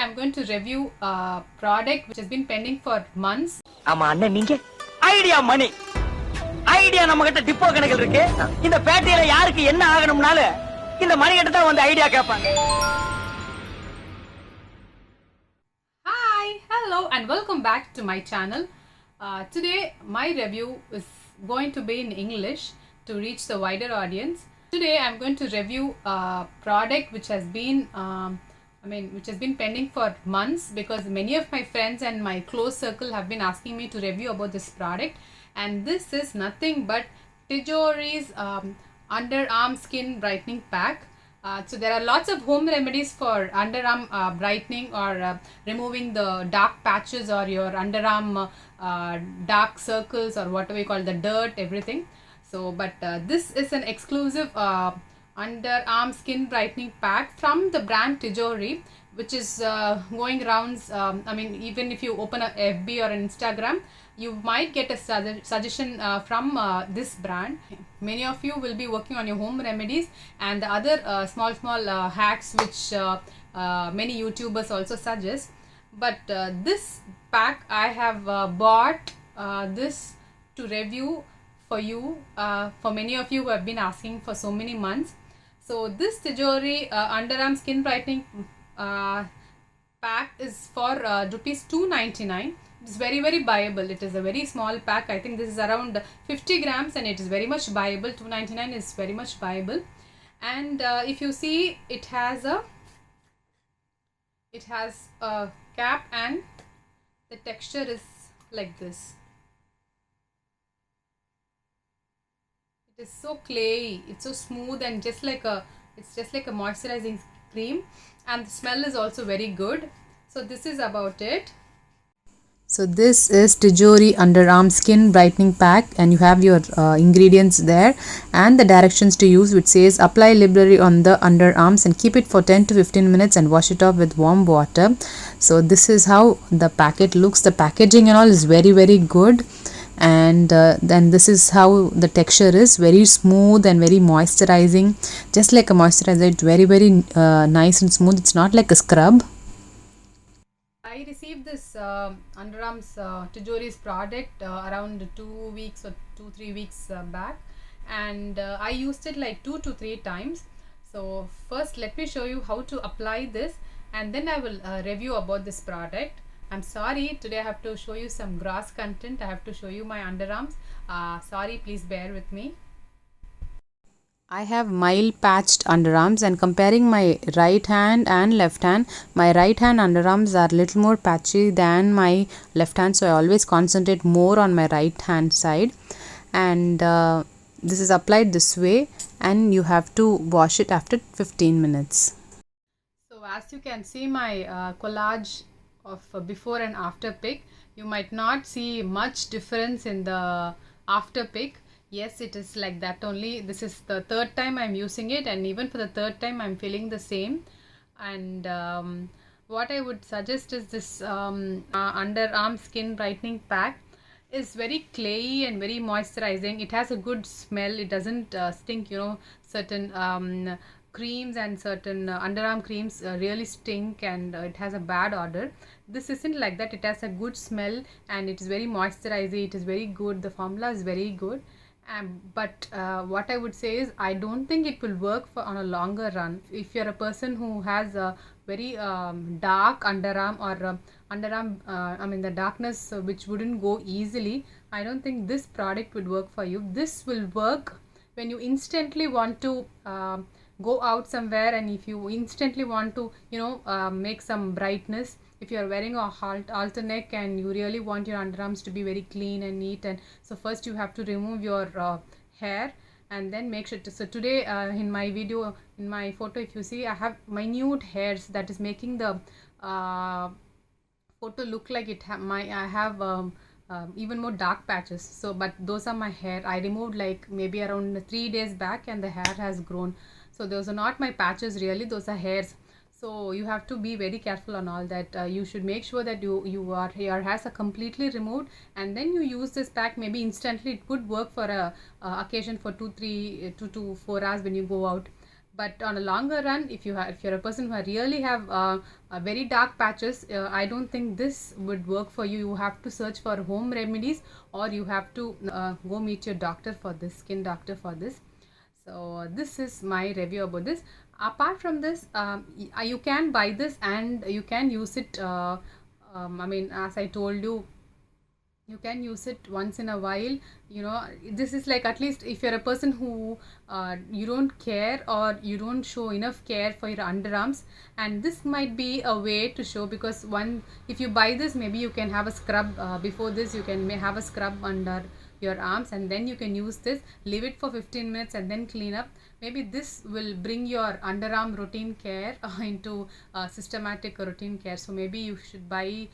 I'm going to review a product which has been pending for months. ஆமா அண்ணன் நீங்க idea மணி idea நம்ம கிட்ட டிப்போ கணக்கில் இருக்கு. இந்த பேட்டையில யாருக்கு என்ன ஆகணும்னால இந்த மணி கிட்ட தான் வந்து ஐடியா கேட்பாங்க. Hi, hello and welcome back to my channel. Today my review is going to be in English to reach the wider audience. Today I'm going to review a product which has been which has been pending for months, because many of my friends and my close circle have been asking me to review about this product, and this is nothing but Tijori's underarm skin brightening pack. So there are lots of home remedies for underarm brightening or removing the dark patches or your underarm dark circles or whatever you call the dirt, everything. So but this is an exclusive underarm skin brightening pack from the brand Tijori, which is going rounds. Even if you open a FB or an Instagram, you might get a suggestion from this brand. Many of you will be working on your home remedies and the other small hacks which many YouTubers also suggest. But this pack I have bought this to review for you, for many of you who have been asking for so many months. So this Tijori underarm skin brightening pack is for rupees 299. It's very buyable. It is a very small pack. I think this is around 50 grams and it is very much buyable. 299 is very much buyable. And if you see, it has a cap and the texture is like this. It is so clayey, it's so smooth and it's just like a moisturizing cream, and the smell is also very good. So this is about it. So this is Tijori underarm skin brightening pack, and you have your ingredients there and the directions to use, which says apply liberally on the underarms and keep it for 10 to 15 minutes and wash it off with warm water. So this is how the packet looks. The packaging and all is very good, and then this is how the texture is, very smooth and very moisturizing, just like a moisturizer. It's very nice and smooth. It's not like a scrub. I received this underarms Tijori's product around 2 weeks or 2-3 weeks back, and I used it like 2 to 3 times. So first let me show you how to apply this, and then I will review about this product. I'm sorry, today I have to show you some gross content. I have to show you my underarms. Sorry, please bear with me. I have mild patched underarms, and comparing my right hand and left hand, my right hand underarms are little more patchy than my left hand, so I always concentrate more on my right hand side. And this is applied this way, and you have to wash it after 15 minutes. So as you can see my collage of before and after pic, you might not see much difference in the after pic. Yes, it is like that only. This is the third time I'm using it, and even for the third time I'm feeling the same. And what I would suggest is this underarm skin brightening pack is very clayey and very moisturizing. It has a good smell. It doesn't stink. Certain creams and certain underarm creams really stink, and it has a bad odor. This isn't like that. It has a good smell and it is very moisturizing. It is very good. The formula is very good. But what I would say is, I don't think it will work for on a longer run. If you're a person who has a very dark underarm or underarm the darkness which wouldn't go easily, I don't think this product would work for you. This will work when you instantly want to go out somewhere, and if you instantly want to make some brightness. If you are wearing a halter neck and you really want your underarms to be very clean and neat, and so first you have to remove your hair and then make sure to. So today in my video, in my photo, if you see, I have minute hairs that is making the photo look like I have even more dark patches. So but those are my hair. I removed like maybe around 3 days back, and the hair has grown. So those are not my patches really, those are hairs. So you have to be very careful on all that. You should make sure that your hair has completely removed, and then you use this pack. Maybe instantly it would work for a occasion for 2 to 4 hours when you go out. But on a longer run, if you're a person who really have very dark patches, I don't think this would work for you. You have to search for home remedies, or you have to go meet your doctor for this, skin doctor for this. So this is my review about this. Apart from this, you can buy this and you can use it. I mean, as I told you, you can use it once in a while. You know, this is like, at least if you're a person who you don't care, or you don't show enough care for your underarms, and this might be a way to show, because if you buy this, maybe you can have a scrub before this. You can have a scrub under your arms, and then you can use this, leave it for 15 minutes and then clean up. Maybe this will bring your underarm routine care into systematic routine care. So maybe you should buy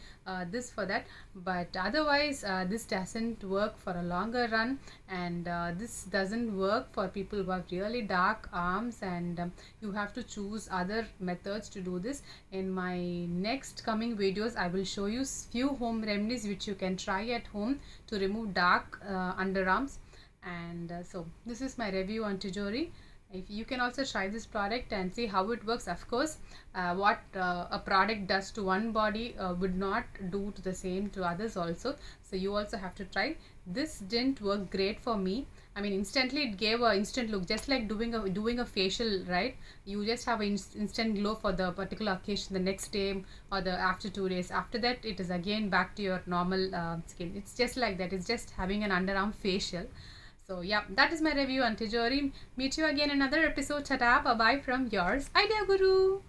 this for that. But otherwise, this doesn't work for a longer run, and this doesn't work for people who have really dark arms, and you have to choose other methods to do this. In my next coming videos, I will show you few home remedies which you can try at home to remove dark underarms. And so this is my review on Tijori. If you can also try this product and see how it works. Of course, what a product does to one body would not do to the same to others also. So you also have to try. This didn't work great for me. I mean, instantly it gave an instant look, just like doing a facial, right? You just have an instant glow for the particular occasion the next day or the after 2 days. After that, it is again back to your normal skin. It's just like that. It's just having an underarm facial. So yeah, that is my review on Tijori. Meet you again in another episode. Tata, bye bye from yours, Idea Guru.